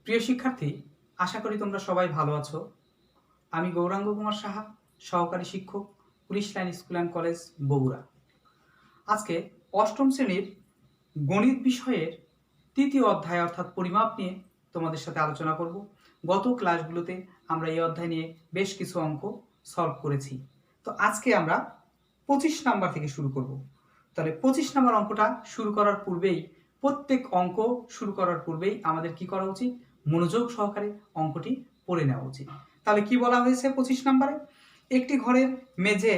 প্রিয় শিক্ষার্থী, আশা করি তোমরা সবাই ভালো আছো। আমি গৌরাঙ্গ কুমার সাহা, সহকারী শিক্ষক, police line school and college, Bogura. আজকে অষ্টম শ্রেণীর গণিত বিষয়ের তৃতীয় অধ্যায় অর্থাৎ পরিমাপ নিয়ে তোমাদের সাথে আলোচনা করব। গত ক্লাসগুলোতে আমরা এই অধ্যায় নিয়ে বেশ কিছু অঙ্ক সলভ করেছি। তো আজকে আমরা 25 নাম্বার থেকে শুরু করব। তাহলে 25 নাম্বার অঙ্কটা শুরু করার পূর্বেই, প্রত্যেক অঙ্ক শুরু করার পূর্বেই আমাদের কি করা উচিত? মনোযোগ সহকারে অঙ্কটি পড়ে নেওয়া উচিত। তাহলে কি বলা হয়েছে 25 নাম্বারে? একটি ঘরের মেঝে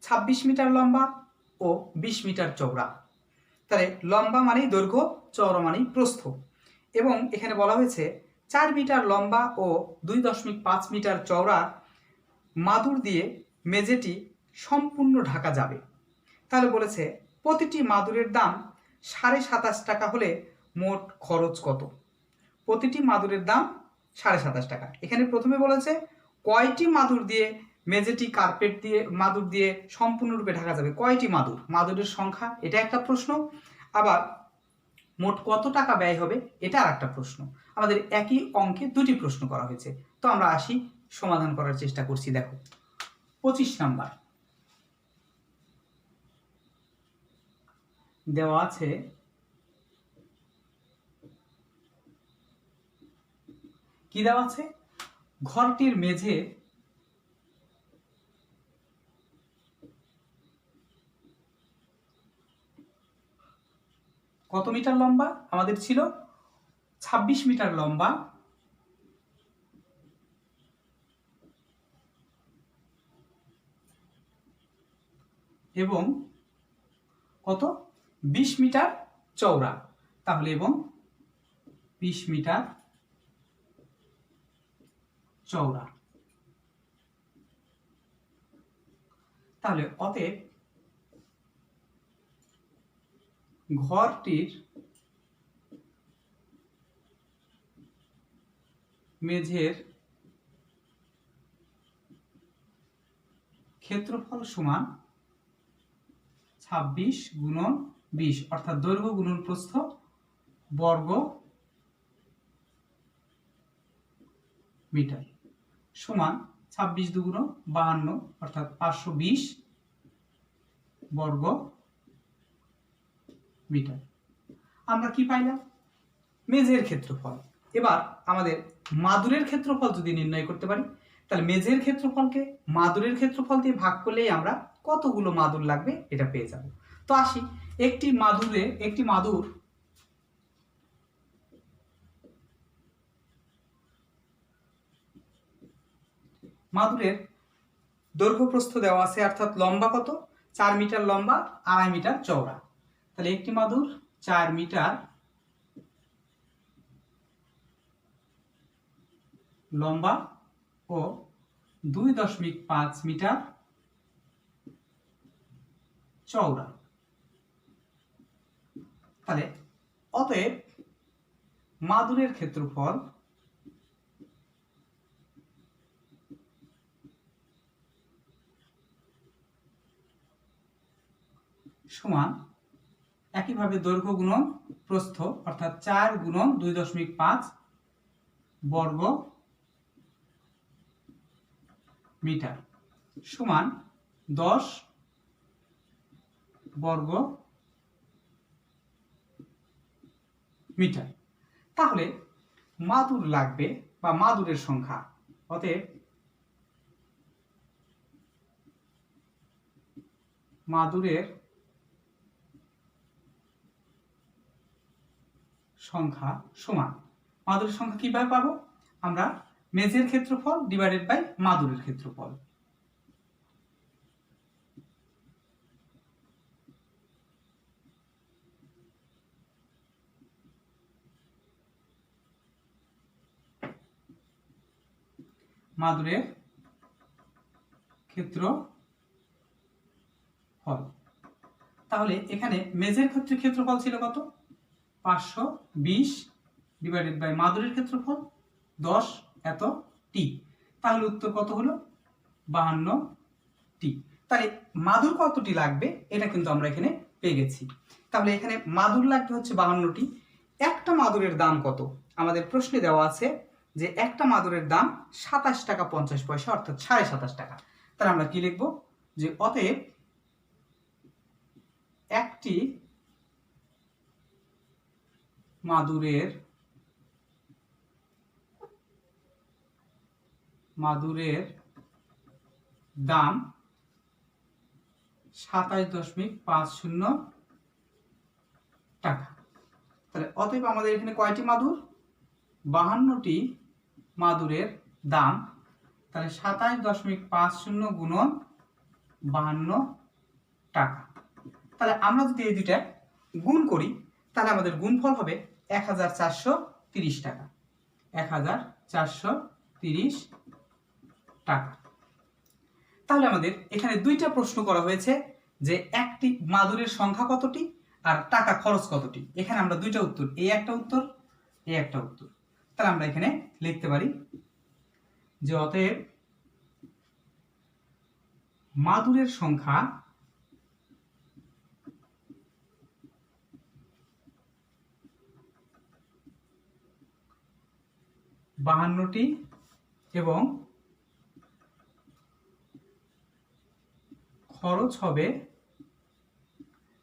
26 মিটার লম্বা ও 20 মিটার চওড়া। তাহলে লম্বা মানেই দৈর্ঘ্য, চওড়া মানেই প্রস্থ। এবং এখানে বলা হয়েছে 4 মিটার লম্বা ও 2.5 মিটার চওড়া মাদুর দিয়ে মেঝেটি সম্পূর্ণ ঢাকা যাবে। তাহলে বলেছে প্রতিটি মাদুরের দাম 27.5 টাকা হলে মোট খরচ কত? প্রতিটি মাদুরের দাম 27.5 টাকা। এখানে প্রথমে বলেছে কয়টি মাদুর দিয়ে মেঝেটি কার্পেট দিয়ে মাদুর দিয়ে সম্পূর্ণরূপে ঢাকা যাবে। কয়টি মাদুর? মাদুরের সংখ্যা, এটা একটা প্রশ্ন। আবার মোট কত টাকা ব্যয় হবে, এটা আর একটা প্রশ্ন। আমাদের একই অঙ্কে দুটি প্রশ্ন করা হয়েছে। তো আমরা আসি, সমাধান করার চেষ্টা করছি। দেখো 25 নাম্বার দেওয়া আছে, কি দেওয়া আছে? ঘরটির মেঝে কত মিটার লম্বা? আমাদের ছিল 26 মিটার লম্বা এবং কত? 20 মিটার চওড়া। তাহলে এবং 20 মিটার চওড়া। তাহলে অতএব ঘরটির মেঝের ক্ষেত্রফল সমান 26 গুণন 20, অর্থাৎ দৈর্ঘ্য গুণন প্রস্থ বর্গ মিটার সমান 26 দুগুণ 52, অর্থাৎ 520 বর্গ মিটার। আমরা কি পাইলাম? মেঝের ক্ষেত্রফল। এবার আমাদের মাদুরের ক্ষেত্রফল যদি নির্ণয় করতে পারি, তাহলে মেঝের ক্ষেত্রফলকে মাদুরের ক্ষেত্রফল দিয়ে ভাগ করলেই আমরা কতগুলো মাদুর লাগবে এটা পেয়ে যাব। তো আসি, একটি মাদুরের দৈর্ঘ্য প্রস্থ দেওয়া আছে, অর্থাৎ লম্বা কত? 4 মিটার লম্বা, 2.5 মিটার চওড়া। তাহলে একটি মাদুর 4 মিটার লম্বা ও 2.5 মিটার চওড়া। তাহলে অতএব মাদুরের ক্ষেত্রফল সমান একইভাবে দৈর্ঘ্য গুণন প্রস্থ, অর্থাৎ 4 গুণন 2.5 বর্গ মিটার সমান 10 বর্গ মিটার। তাহলে মাদুর লাগবে বা মাদুরের সংখ্যা, অতএব মাদুরের সংখ্যা সমান, মাদুরের সংখ্যা কিভাবে পাবো? আমরা মেঝের ক্ষেত্রফল ডিভাইডেড বাই মাদুরের ক্ষেত্রফল। মাদুরের ক্ষেত্রফল। তাহলে এখানে মেঝের ক্ষেত্রফল ছিল কত? 520 ডিভাইডেড বাই মাদুরের ক্ষেত্রফল 10 এত টি। তাহলে উত্তর কত হলো? 52 টি। তাহলে মাদুর কতটি লাগবে এটা কিন্তু আমরা এখানে পেয়ে গেছি। তাহলে এখানে মাদুর লাগবে হচ্ছে 52টি। একটা মাদুরের দাম কত? আমাদের প্রশ্নে দেওয়া আছে যে একটা মাদুরের দাম 27 টাকা 50 পয়সা, অর্থাৎ 27.5 টাকা। তাহলে আমরা কি লিখব, যে অতএব একটি মাদুরের দাম 27.50 টাকা। তাহলে অতএব আমাদের এখানে কয়টি মাদুর, 52টি মাদুরের দাম। তাহলে 27.50 গুণন 52 টাকা। তাহলে আমরা যদি এই দুইটা গুণ করি তাহলে আমাদের গুণফল হবে 1430 টাকা, 1430 টাকা। তাহলে আমাদের এখানে দুইটা প্রশ্ন করা হয়েছে, যে একটি মাদুরের সংখ্যা কতটি আর টাকা খরচ কতটি। এখানে আমরা দুইটা উত্তর, এই একটা উত্তর, এই একটা উত্তর। তাহলে আমরা এখানে লিখতে পারি যে অতএব মাদুরের সংখ্যা বাহান্নটি এবং খরচ হবে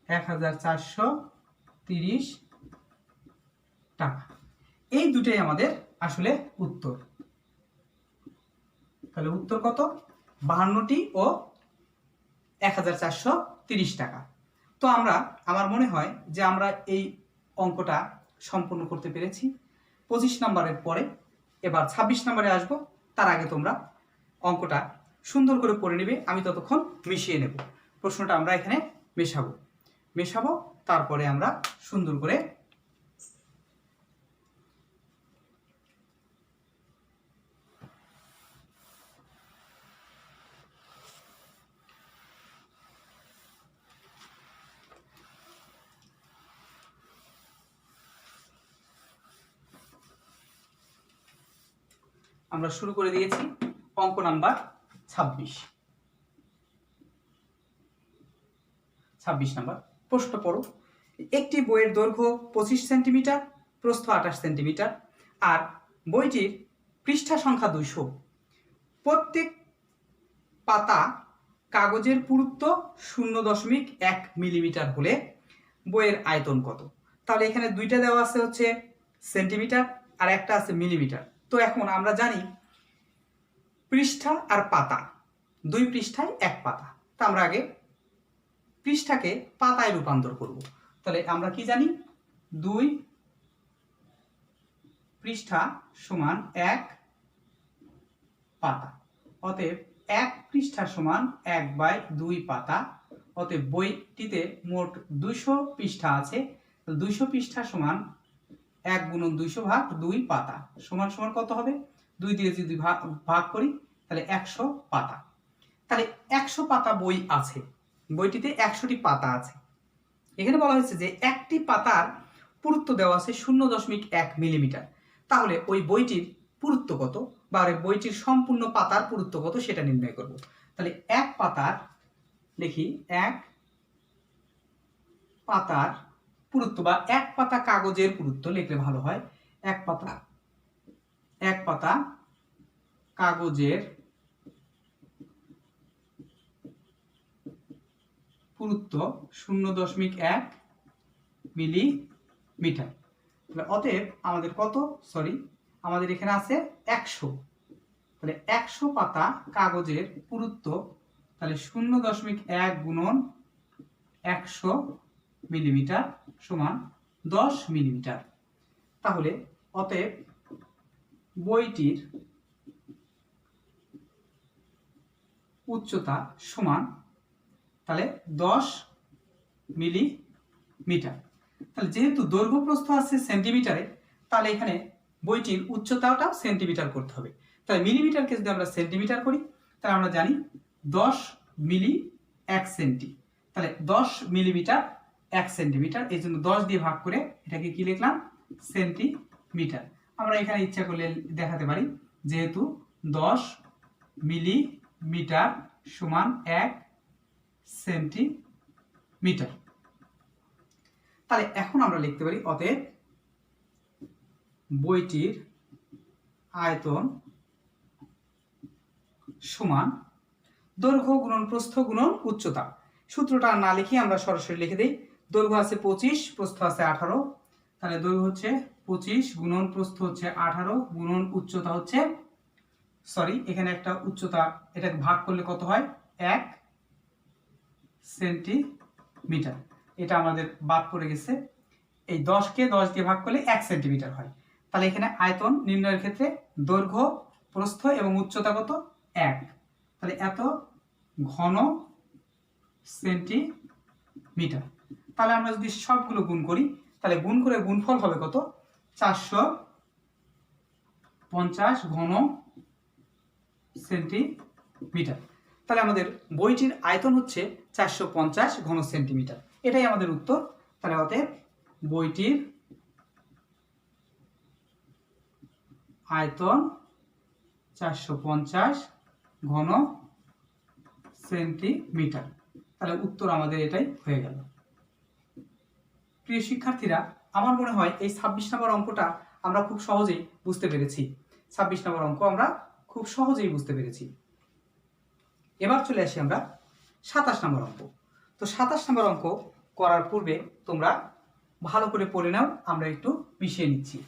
1430 টাকা। এই দুটাই আমাদের আসলে উত্তর। তাহলে উত্তর কত, 52টি ও 1430 টাকা। তো আমার মনে হয় যে আমরা এই অঙ্কটা সম্পূর্ণ করতে পেরেছি। 25 নম্বরের পরে এবার 26 নম্বরে আসবো, তার আগে তোমরা অঙ্কটা সুন্দর করে করে নেবে, আমি ততক্ষণ মিশিয়ে নেব। প্রশ্নটা আমরা এখানে মেশাবো, তারপরে আমরা সুন্দর করে আমরা শুরু করে দিয়েছি। অঙ্ক নাম্বার 26 নাম্বার প্রশ্ন পড়ো। একটি বইয়ের দৈর্ঘ্য 25 সেন্টিমিটার, প্রস্থ 28 সেন্টিমিটার আর বইটির পৃষ্ঠা সংখ্যা 200। প্রত্যেক পাতা কাগজের পুরুত্ব 0.1 মিলিমিটার হলে বইয়ের আয়তন কত। তাহলে এখানে দুইটা দেওয়া আছে হচ্ছে সেন্টিমিটার আর একটা আছে মিলিমিটার। তো এখন আমরা জানি পৃষ্ঠা আর পাতা, দুই পৃষ্ঠায় এক পাতা। তা আমরা আগে পৃষ্ঠাকে পাতায় রূপান্তর করব। তাহলে আমরা কি জানি, 2 পৃষ্ঠা সমান 1 পাতা। অতএব 1 পৃষ্ঠা সমান 1/2 পাতা। অতএব বইটিতে মোট 200 পৃষ্ঠা আছে। 200 পৃষ্ঠা সমান 1 গুণন 200 ভাগ 2 পাতা সমান সমান কত হবে, 2 দিয়ে যদি ভাগ করি তাহলে 100 পাতা। তাহলে 100 পাতা বই আছে, বইটিতে 100টি পাতা আছে। এখানে বলা হয়েছে যে একটি পাতার পুরুত্ব দেওয়া আছে 0.1 মিলিমিটার। তাহলে ওই বইটির পুরুত্ব কত, বা বইটির সম্পূর্ণ পাতার পুরুত্ব কত সেটা নির্ণয় করব। তাহলে এক পাতার, দেখি, এক পাতার পুরুত্ব বা এক পাতা কাগজের পুরুত্ব লিখলে ভালো হয়। এক পাতা কাগজের পুরুত্ব 0.1 মিলিমিটার। অতএব আমাদের কত, আমাদের এখানে আছে 100। তাহলে 100 পাতা কাগজের পুরুত্ব, তাহলে 0.1 গুণন 100 মিলিমিটার সমান 10 মিলিমিটার। তাহলে অতএব বইটির উচ্চতা সমান তাহলে 10 মিলিমিটার। তাহলে যেহেতু দৈর্ঘ্য প্রস্থ আছে সেন্টিমিটারে, তাহলে এখানে বইটির উচ্চতাটাও সেন্টিমিটার করতে হবে। তাহলে মিলিমিটারকে যদি আমরা সেন্টিমিটার করি তাহলে আমরা জানি 10 মিলি 1 সেন্টি। তাহলে 10 মিলিমিটার 1 সেন্টিমিটার, এই জন্য 10 দিয়ে ভাগ করে এটাকে কি লিখলাম, সেন্টিমিটার। আমরা এখানে ইচ্ছা করলে দেখাতে পারি, যেহেতু 10 মিলিমিটার সমান 1 সেন্টিমিটার। তাহলে এখন আমরা লিখতে পারি অতএব বইটির আয়তন সমান দৈর্ঘ্য গুণন প্রস্থ গুণন উচ্চতা। সূত্রটা না লিখে আমরা সরাসরি লিখে দিই। দৈর্ঘ্য আছে 25, প্রস্থ আছে 18, তাহলে দৈর্ঘ্য হচ্ছে 25 গুণন প্রস্থ হচ্ছে 18 গুণন উচ্চতা হচ্ছে, সরি এখানে একটা উচ্চতা, এটাকে ভাগ করলে কত হয়, 1 সেন্টিমিটার। এটা আমাদের বাদ পড়ে গেছে। এই 10কে 10 দিয়ে ভাগ করলে 1 সেন্টিমিটার হয়। তাহলে এখানে আয়তন নির্ণয়ের ক্ষেত্রে দৈর্ঘ্য প্রস্থ এবং উচ্চতা কত, 1। তাহলে এত ঘন সেন্টিমিটার। তাহলে আমরা যদি সবগুলো গুণ করি, তাহলে গুণ করে গুণফল হবে কত, 450 ঘন সেন্টিমিটার। তাহলে আমাদের বইটির আয়তন হচ্ছে 450 ঘন সেন্টিমিটার। এটাই আমাদের উত্তর। তাহলে অতএব বইটির আয়তন 450 ঘন সেন্টিমিটার। তাহলে উত্তর আমাদের এটাই হয়ে গেল। প্রিয় শিক্ষার্থীরা, আমার মনে হয় এই 26 নম্বর অঙ্কটা আমরা খুব সহজেই বুঝতে পেরেছি। 26 নম্বর অঙ্ক আমরা খুব সহজেই বুঝতে পেরেছি। এবার চলে আসি আমরা 27 নম্বর অঙ্ক। তো 27 নম্বর অঙ্ক করার পূর্বে তোমরা ভালো করে পড়ে নাও, আমরা একটু মিশিয়ে নিচ্ছি।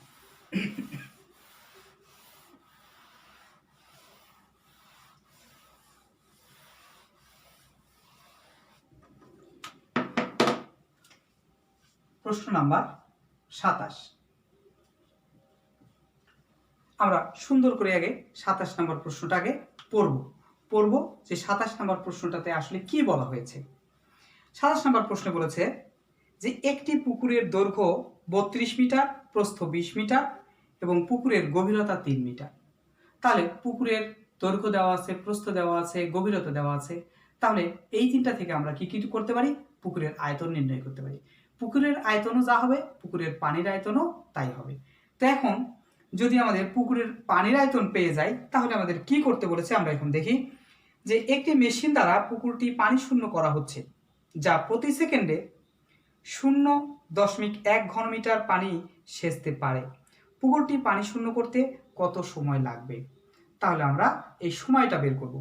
প্রশ্ন নাম্বার 27। আমরা সুন্দর করে আগে 27 নম্বর প্রশ্নটা আগে পড়ব যে 27 নম্বর প্রশ্নটাতে আসলে কি বলা হয়েছে। 27 নম্বর প্রশ্নে বলেছে যে একটি পুকুরের দৈর্ঘ্য 32 মিটার, প্রস্থ 20 মিটার এবং পুকুরের গভীরতা 3 মিটার। তাহলে পুকুরের দৈর্ঘ্য দেওয়া আছে, প্রস্থ দেওয়া আছে, গভীরতা দেওয়া আছে। তাহলে এই তিনটা থেকে আমরা কি কি করতে পারি, পুকুরের আয়তন নির্ণয় করতে পারি। পুকুরের আয়তনও যা হবে, পুকুরের পানির আয়তনও তাই হবে। তো এখন যদি আমাদের পুকুরের পানির আয়তন পেয়ে যাই, তাহলে আমাদের কি করতে বলেছে আমরা এখন দেখি। যে একটি মেশিন দ্বারা পুকুরটি পানি শূন্য করা হচ্ছে, যা প্রতি সেকেন্ডে 0.1 ঘনমিটার পানি সেচতে পারে। পুকুরটি পানি শূন্য করতে কত সময় লাগবে? তাহলে আমরা এই সময়টা বের করব।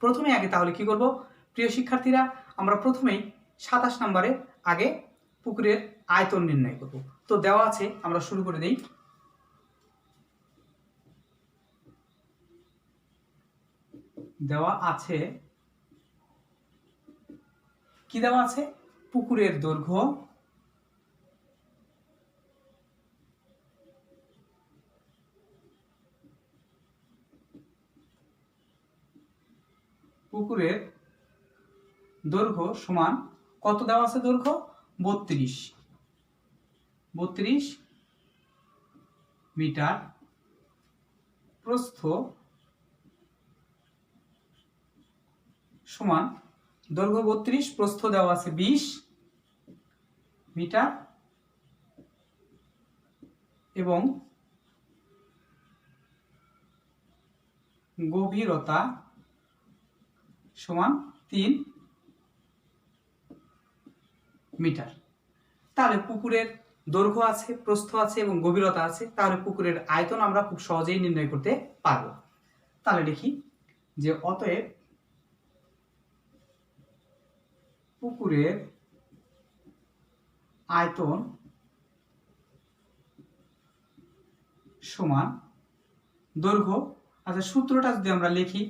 প্রথমে আগে তাহলে কি করব প্রিয় শিক্ষার্থীরা, আমরা প্রথমেই 27 নম্বরে আগে পুকুরের আয়তন নির্ণয় করব। তো দেওয়া আছে, আমরা শুরু করে দেই। দেওয়া আছে, কি দেওয়া আছে, পুকুরের দৈর্ঘ্য সমান কত দেওয়া আছে, দৈর্ঘ্য 32 মিটার, প্রস্থ সমান দৈর্ঘ্য 32, প্রস্থ দেওয়া আছে 20 মিটার এবং গভীরতা সমান 3 মিটার। তাহলে পুকুরের দৈর্ঘ্য আছে, প্রস্থ আছে এবং গভীরতা আছে। তাহলে পুকুরের আয়তন আমরা খুব সহজেই নির্ণয় করতে পারব। তাহলে দেখি যে অতএব পুকুরের আয়তন সমান দৈর্ঘ্য। আচ্ছা, সূত্রটা যদি আমরা লিখি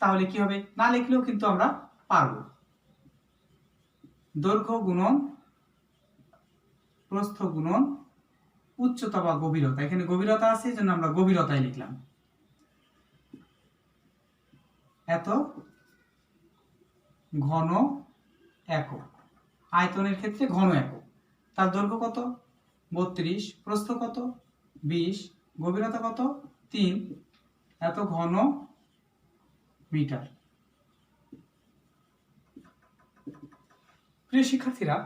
তাহলে কি হবে, না লিখলেও কিন্তু আমরা পারব। দৈর্ঘ্য গুণন প্রস্থ গুণন উচ্চতা বা গভীরতা। এখানে গভীরতা আছে, এই জন্য আমরা গভীরতায় লিখলাম। এত ঘন একক, আয়তনের ক্ষেত্রে ঘন একক। তার দৈর্ঘ্য কত, 32, প্রস্থ কত, 20, গভীরতা কত, 3, এত ঘন মিটার। প্রিয় শিক্ষার্থীরা,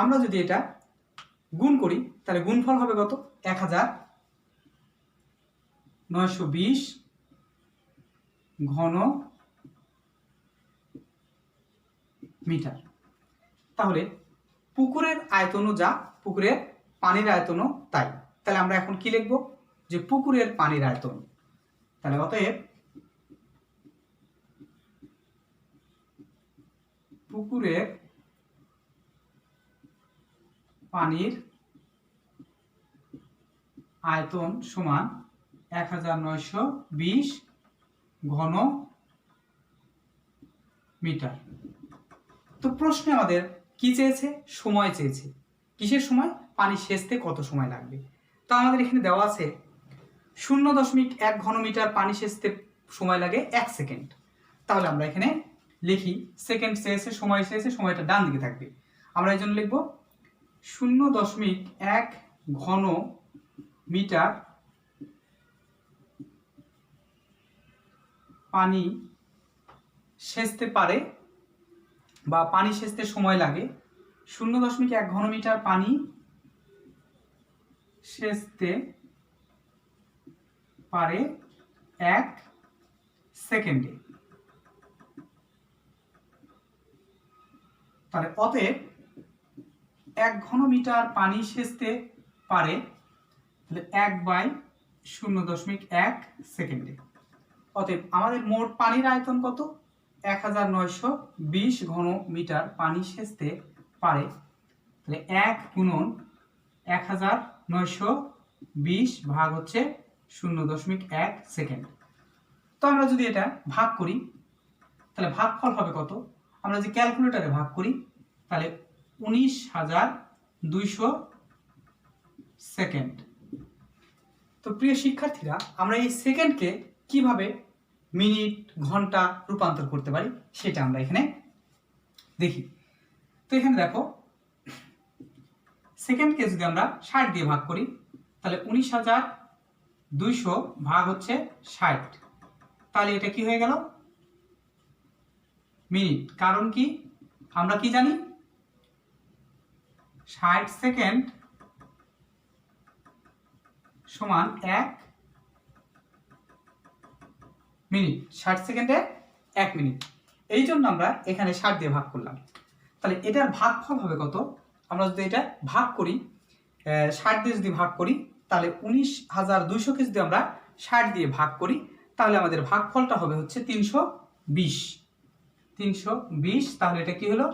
আমরা যদি এটা গুণ করি তাহলে গুণফল হবে কত, 1920 ঘন মিটার। তাহলে পুকুরের আয়তনও যা, পুকুরের পানির আয়তনও তাই। তাহলে আমরা এখন কি লিখব, যে পুকুরের পানির আয়তন। তাহলে অতএব পুকুরের পানির আয়তন সমান 1920 ঘন মিটার। তো প্রশ্নে আমাদের কি চেয়েছে, সময় চেয়েছে। কিসের সময়, পানি সেচতে কত সময় লাগবে। তো আমাদের এখানে দেওয়া আছে 0.1 ঘনমিটার পানি সেচতে সময় লাগে 1 সেকেন্ড। তাহলে আমরা এখানে লিখি, সেকেন্ড চেয়েছে, সময় চেয়েছে, সময়টা ডান দিকে থাকবে। আমরা এই জন্য লিখব 0.1 ঘন মিটার পানি সেচতে পারে বা পানি সেচতে সময় লাগে। 0.1 ঘনমিটার পানি সেচতে পারে 1 সেকেন্ডে। তাহলে অতএব 1 ঘনমিটার পানি সেচতে পারে, তাহলে 1/0.1 সেকেন্ডে। অতএব আমাদের মোট পানির আয়তন কত, 1920 ঘন মিটার পানি সেচতে পারে। তাহলে 1 গুণন 1920 ভাগ হচ্ছে 0.1 সেকেন্ড। তো আমরা যদি এটা ভাগ করি তাহলে ভাগফল হবে কত, আমরা যদি ক্যালকুলেটরে ভাগ করি তাহলে 19,200 সেকেন্ড। তো প্রিয় শিক্ষার্থীরা, আমরা এই সেকেন্ডকে কিভাবে মিনিট, ঘন্টা রূপান্তর করতে পারি সেটা আমরা এখানে দেখি। তো এখানে দেখো, সেকেন্ডকে যদি আমরা 60 দিয়ে ভাগ করি তাহলে 19,200 ভাগ হচ্ছে 60, তাহলে এটা কি হয়ে গেল, মিনিট। কারণ কি, আমরা কি জানি, 60 সেকেন্ড সমান 1 মিনিট। 60 সেকেন্ডে 1 মিনিট, এই জন্য আমরা এখানে 60 দিয়ে ভাগ করলাম। তাহলে এটার ভাগফল হবে কত, আমরা যদি এটা ভাগ করি 60 দিয়ে যদি ভাগ করি তাহলে 19,200কে যদি আমরা 60 দিয়ে ভাগ করি তাহলে আমাদের ভাগফলটা হবে হচ্ছে 320। তাহলে এটা কি হলো,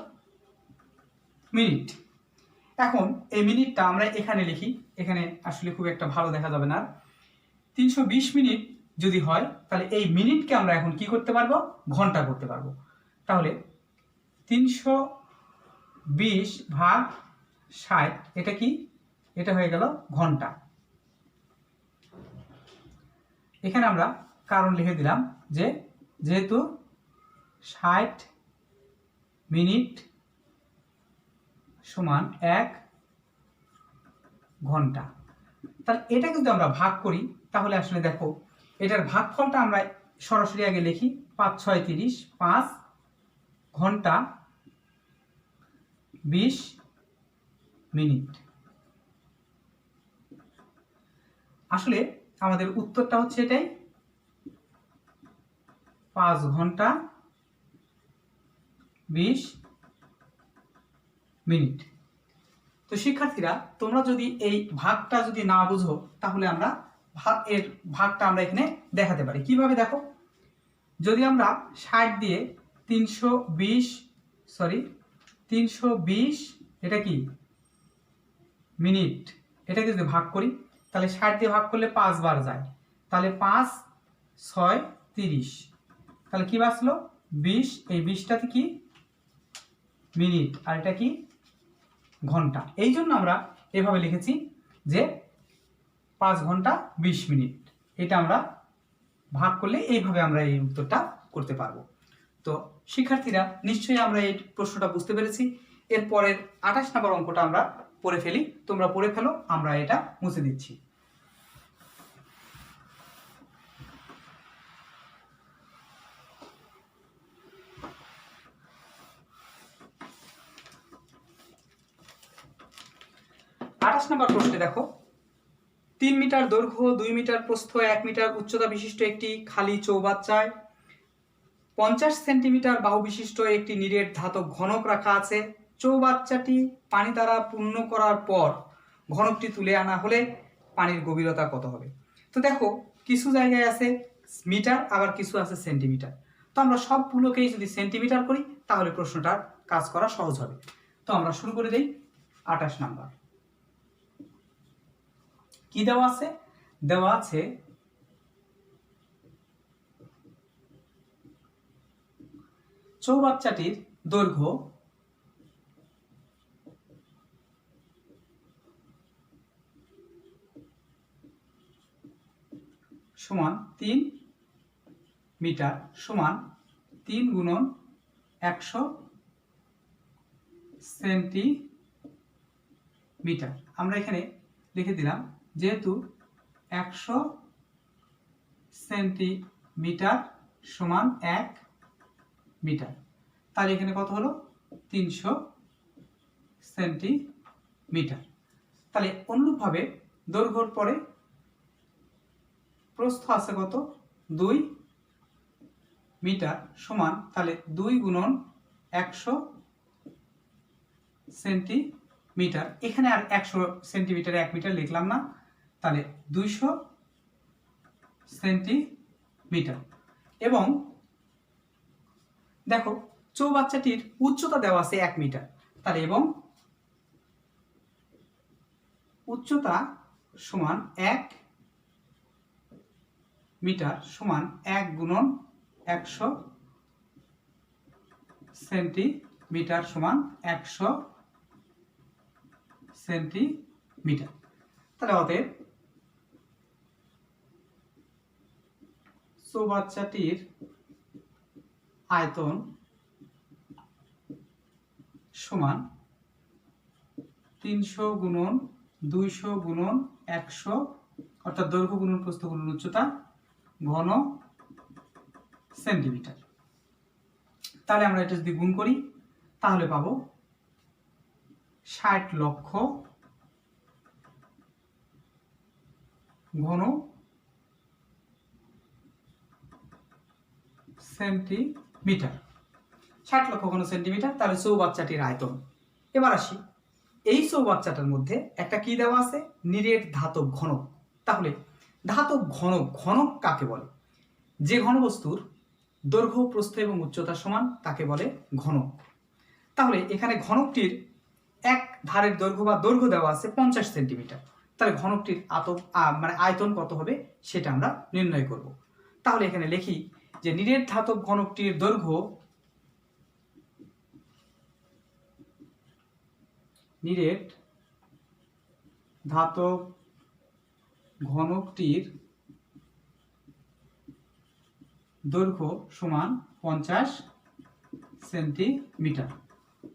মিনিট। এখন এই মিনিটটা আমরা এখানে লিখি, এখানে আসলে খুব একটা ভালো দেখা যাবে না। 320 মিনিট যদি হয় তাহলে এই মিনিটকে আমরা এখন কি করতে পারবো, ঘন্টা করতে পারবো। তাহলে 320 ভাগ 60, এটা কি, এটা হয়ে গেল ঘন্টা। এখানে আমরা কারণ লিখে দিলাম যে যেহেতু 60 মিনিট সমান 1 ঘন্টা। তাহলে এটাকে যদি আমরা ভাগ করি তাহলে আসলে দেখো এটার ভাগফলটা আমরা সরাসরি আগে লিখি, 5 6 30, 5 ঘন্টা 20 মিনিট। আসলে আমাদের উত্তরটা হচ্ছে এটাই, 5 ঘন্টা 20 মিনিট। তো শিক্ষার্থীরা, তোমরা যদি এই ভাগটা যদি না বুঝো তাহলে আমরা এর ভাগটা আমরা এখানে দেখাতে পারি। কিভাবে দেখো, যদি আমরা 60 দিয়ে 320 এটা কি মিনিট, এটাকে যদি ভাগ করি তাহলে 60 দিয়ে ভাগ করলে 5 বার যায়, তাহলে 5 6 30, তাহলে কি বাঁচলো 20। এই 20টাতে কি মিনিট আর এটা কি ঘন্টা। এই জন্য আমরা এভাবে লিখেছি যে 5 ঘন্টা 20 মিনিট। এটা আমরা ভাগ করলে এইভাবে আমরা এই উত্তরটা করতে পারবো। তো শিক্ষার্থীরা, নিশ্চয়ই আমরা এই প্রশ্নটা বুঝতে পেরেছি। এরপরের 28 নম্বর অঙ্কটা আমরা পড়ে ফেলি, তোমরা পড়ে ফেলো, আমরা এটা মুছে দিচ্ছি। নম্বর প্রশ্নে দেখো, 3 মিটার দৈর্ঘ্য, 2 মিটার প্রস্থ, 1 মিটার উচ্চতা বিশিষ্ট একটি খালি চৌবাচ্চায় 50 সেন্টিমিটার বাহু বিশিষ্ট একটি নিরেট ধাতব ঘনক রাখা আছে। চৌবাচ্চাটি পানি দ্বারা পূর্ণ করার পর ঘনকটি তুলে আনা হলে পানির গভীরতা কত হবে। তো দেখো কিছু জায়গায় আছে মিটার, আবার কিছু আছে সেন্টিমিটার। তো আমরা সবগুলোকেই যদি সেন্টিমিটার করি তাহলে প্রশ্নটার কাজ করা সহজ হবে। তো আমরা শুরু করে দেই। 28 নাম্বার কি দেওয়া আছে? দেওয়া আছে চৌবাচ্চাটির দৈর্ঘ্য সমান 3 মিটার সমান 3 গুণন 100 সেন্টিমিটার। আমরা এখানে লিখে দিলাম যেহেতু 100 সেন্টিমিটার সমান 1 মিটার, তাহলে এখানে কত হলো 300 সেন্টিমিটার। তাহলে অনুরূপভাবে দৈর্ঘ্যর পরে প্রস্থ আছে কত 2 মিটার সমান, তাহলে 2 গুণন 100 সেন্টিমিটার। এখানে আর 100 সেন্টিমিটার 1 মিটার লিখলাম না, তাহলে 200 সেন্টিমিটার। এবং দেখো চৌবাচ্চাটির উচ্চতা দেওয়া আছে 1 মিটার, তাহলে এবং উচ্চতা সমান 1 মিটার সমান 1 গুণন 100 সেন্টিমিটার সমান 100 সেন্টিমিটার। তাহলে অতএব চৌবাচ্চাটির আয়তন সমান 300 গুণন 200 গুণন 100, অর্থাৎ দৈর্ঘ্য গুণন প্রস্থ গুণন উচ্চতা ঘন সেন্টিমিটার। তাহলে আমরা এটা যদি গুণ করি তাহলে পাবো 60 লক্ষ ঘন সেন্টিমিটার। 60 লক্ষ ঘন সেন্টিমিটার, তাহলে চৌবাচ্চাটির আয়তন। এবার আসি, এই চৌবাচ্চাটার মধ্যে একটা কি দেওয়া আছে? নিরেট ধাতব ঘনক। তাহলে ধাতব ঘনক, ঘনক কাকে বলে? যে ঘনবস্তুর দৈর্ঘ্য প্রস্থ এবং উচ্চতা সমান তাকে বলে ঘনক। তাহলে এখানে ঘনকটির এক ধারের দৈর্ঘ্য বা দৈর্ঘ্য দেওয়া আছে 50 সেন্টিমিটার, তাহলে ঘনকটির আয়তন কত হবে সেটা আমরা নির্ণয় করব। তাহলে এখানে লিখি যে নিরেট ধাতব ঘনকটির দৈর্ঘ্য নিরেট ধাতব ঘনকটির দৈর্ঘ্য সমান 50 সেন্টিমিটার।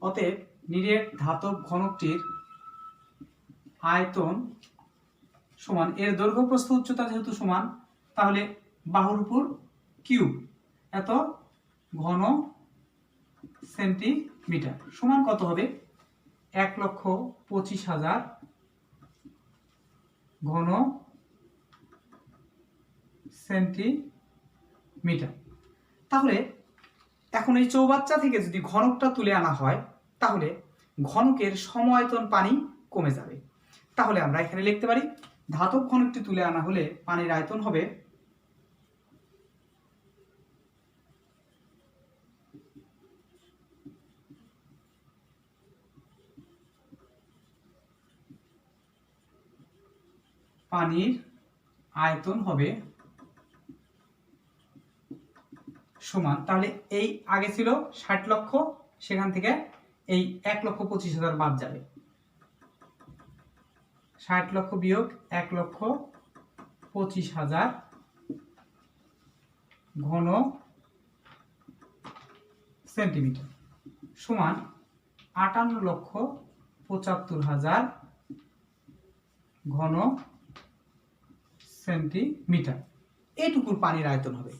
অতএব নিরেট ধাতব ঘনকটির আয়তন সমান, এর দৈর্ঘ্য প্রস্থ উচ্চতা যেহেতু সমান, তাহলে বাহুর উপর কিউব এত ঘন সেন্টিমিটার সমান কত হবে? 1,25,000 ঘন সেন্টিমিটার। তাহলে এখন এই চৌবাচ্চা থেকে যদি ঘনকটা তুলে আনা হয় তাহলে ঘনকের সমায়তন পানি কমে যাবে। তাহলে আমরা এখানে লিখতে পারি ধাতব ঘনকটি তুলে আনা হলে পানির আয়তন হবে সমান, তাহলে এই আগে ছিল 60 লক্ষ, সেখান থেকে এই 1,25,000 বাদ যাবে। 60 লক্ষ বিয়োগ 1,25,000 ঘন সেন্টিমিটার সমান 58,75,000 ঘন সেন্টিমিটার। এইটুকুর পানির আয়তন হবে।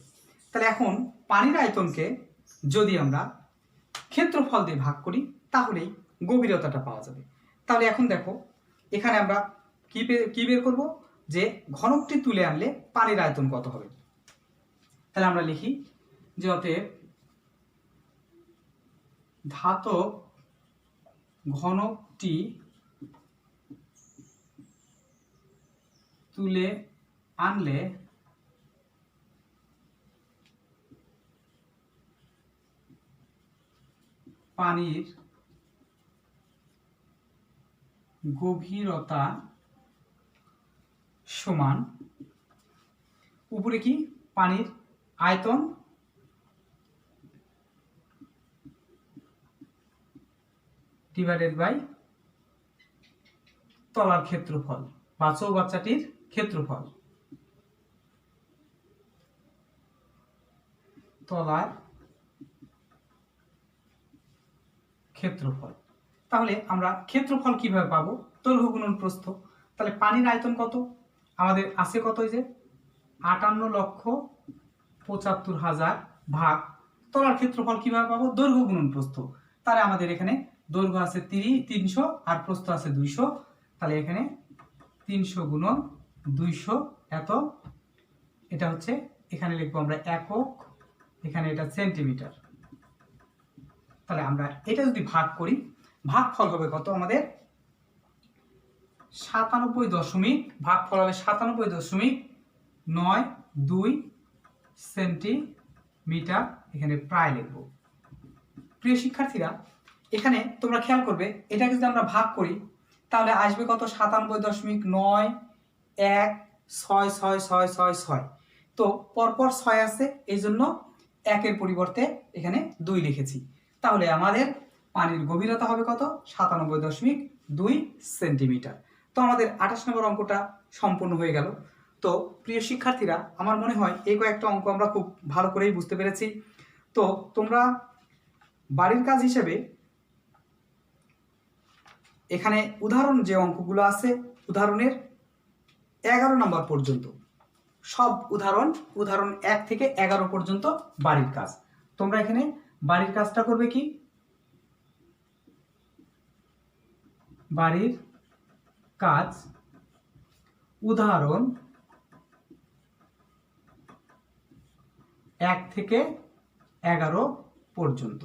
তাহলে এখন পানির আয়তনকে যদি আমরা ক্ষেত্রফল দিয়ে ভাগ করি তাহলেই গভীরতাটা পাওয়া যাবে। তাহলে এখন দেখো এখানে আমরা কি বের করব? যে ঘনকটি তুলে আনলে পানির আয়তন কত হবে। তাহলে আমরা লিখি যে অতএব ধাতব ঘনকটি তুলে আনলে পানির গভীরতা সমান উপরে কি পানির আয়তন ডিভাইডেড বাই তলার ক্ষেত্রফল বা চৌবাচ্চাটির ক্ষেত্রফল, তলার ক্ষেত্রফল। তাহলে আমরা ক্ষেত্রফল কিভাবে পাবো? দৈর্ঘ্য গুণন প্রস্থ। তাহলে পানির আয়তন কত আমাদের আছে? কত? যে 58,75,000 ভাগ তলার ক্ষেত্রফল কিভাবে পাবো? দৈর্ঘ্য গুণন প্রস্থ। তাহলে আমাদের এখানে দৈর্ঘ্য আছে 300 আর প্রস্থ আছে 200। তাহলে এখানে 300 গুণন 200 এত, এটা হচ্ছে এখানে লিখবো আমরা একক, এখানে এটা সেন্টিমিটার। তাহলে আমরা এটা যদি ভাগ করি, ভাগফল হবে কত আমাদের? 97 ভাগফল হবে 97.92 সেন্টিমিটার, এখানে প্রায় লিখব। প্রিয় শিক্ষার্থীরা, এখানে তোমরা খেয়াল করবে এটাকে যদি আমরা ভাগ করি তাহলে আসবে কত? 97.91666666। তো পরপর 6 আছে, এই জন্য একের পরিবর্তে এখানে 2 লিখেছি। তাহলে আমাদের পানির গভীরতা হবে কত? 97.2 সেন্টিমিটার। তো আমাদের 28 নম্বর অঙ্কটা সম্পূর্ণ হয়ে গেল। তো প্রিয় শিক্ষার্থীরা, আমার মনে হয় এই কয়েকটা অঙ্ক আমরা খুব ভালো করেই বুঝতে পেরেছি। তো তোমরা বাড়ির কাজ হিসেবে এখানে উদাহরণ যে অঙ্কগুলো আছে, উদাহরণের 11 নম্বর পর্যন্ত সব উদাহরণ 1 থেকে 11 পর্যন্ত বাড়ির কাজ। তোমরা এখানে বাড়ির কাজটা করবে কি? বাড়ির কাজ উদাহরণ 1 থেকে 11 পর্যন্ত।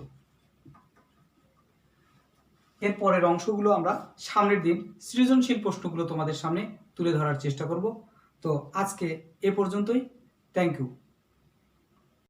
এর পরের অংশগুলো আমরা সামনের দিন সৃজনশীল প্রশ্নগুলো তোমাদের সামনে তুলে ধরার চেষ্টা করব। তো আজকে এ পর্যন্তই। Thank you.